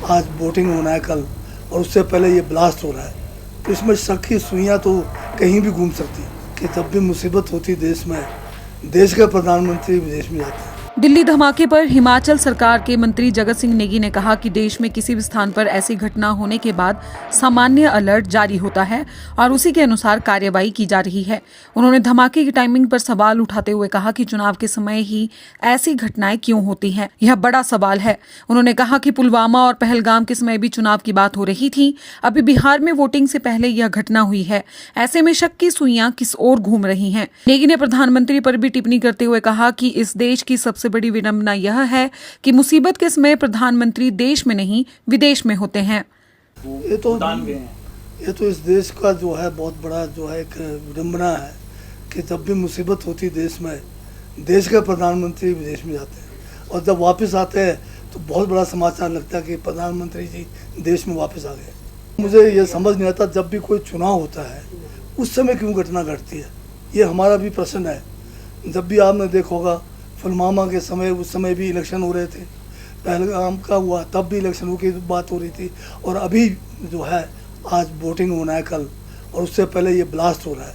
आज बोटिंग होना है कल, और उससे पहले ये ब्लास्ट हो रहा है। तो इसमें शक की सुइयाँ तो कहीं भी घूम सकती कि जब भी मुसीबत होती देश में, देश के प्रधानमंत्री विदेश में जाते हैं। दिल्ली धमाके पर हिमाचल सरकार के मंत्री जगत सिंह नेगी ने कहा कि देश में किसी भी स्थान पर ऐसी घटना होने के बाद सामान्य अलर्ट जारी होता है और उसी के अनुसार कार्यवाही की जा रही है। उन्होंने धमाके की टाइमिंग पर सवाल उठाते हुए कहा कि चुनाव के समय ही ऐसी घटनाएं क्यों होती हैं, यह बड़ा सवाल है। उन्होंने कहा कि पुलवामा और पहलगाम के समय भी चुनाव की बात हो रही थी, अभी बिहार में वोटिंग से पहले यह घटना हुई है। ऐसे में शक की सुइयां किस ओर घूम रही हैं। नेगी ने प्रधानमंत्री पर भी टिप्पणी करते हुए कहा कि इस देश की सबसे बड़ी विडंबना यह है कि मुसीबत के समय प्रधानमंत्री देश में नहीं विदेश में होते हैं। ये तो इस देश का जो है बहुत बड़ा जो है एक विडंबना है कि जब भी मुसीबत होती देश में, देश के प्रधानमंत्री विदेश में जाते हैं, और जब वापस आते हैं तो बहुत बड़ा समाचार लगता है कि प्रधानमंत्री जी देश में वापस आ गए। मुझे ये समझ नहीं आता, जब भी कोई चुनाव होता है उस समय क्यों घटना घटती है, ये हमारा भी प्रश्न है। जब भी आपने देखा होगा पुलवामा के समय, उस समय भी इलेक्शन हो रहे थे, पहलगाम का हुआ तब भी इलेक्शनों की बात हो रही थी, और अभी जो है आज वोटिंग होना है कल, और उससे पहले ये ब्लास्ट हो रहा है।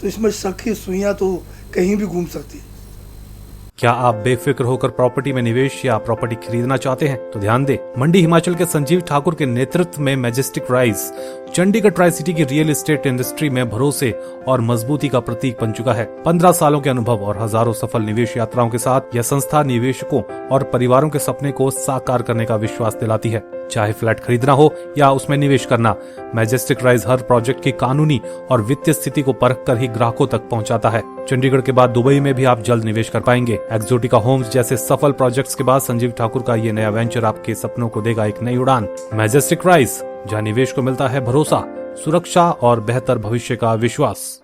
तो इसमें शक की सुइयाँ तो कहीं भी घूम सकती है। क्या आप बेफिक्र होकर प्रॉपर्टी में निवेश या प्रॉपर्टी खरीदना चाहते हैं? तो ध्यान दें, मंडी हिमाचल के संजीव ठाकुर के नेतृत्व में majestic rise Chandigarh tri city की रियल एस्टेट इंडस्ट्री में भरोसे और मजबूती का प्रतीक बन चुका है। 15 सालों के अनुभव और हजारों सफल निवेश यात्राओं के साथ यह संस्था निवेशकों और परिवारों के सपने को साकार करने का विश्वास दिलाती है। चाहे फ्लैट खरीदना हो या उसमें निवेश करना, मैजेस्टिक राइज हर प्रोजेक्ट की कानूनी और वित्तीय स्थिति को परख कर ही ग्राहकों तक पहुंचाता है। चंडीगढ़ के बाद दुबई में भी आप जल्द निवेश कर पाएंगे। एक्सोटिका होम्स जैसे सफल प्रोजेक्ट्स के बाद संजीव ठाकुर का ये नया वेंचर आपके सपनों को देगा एक नई उड़ान। मैजेस्टिक राइज, जहां निवेश को मिलता है भरोसा, सुरक्षा और बेहतर भविष्य का विश्वास।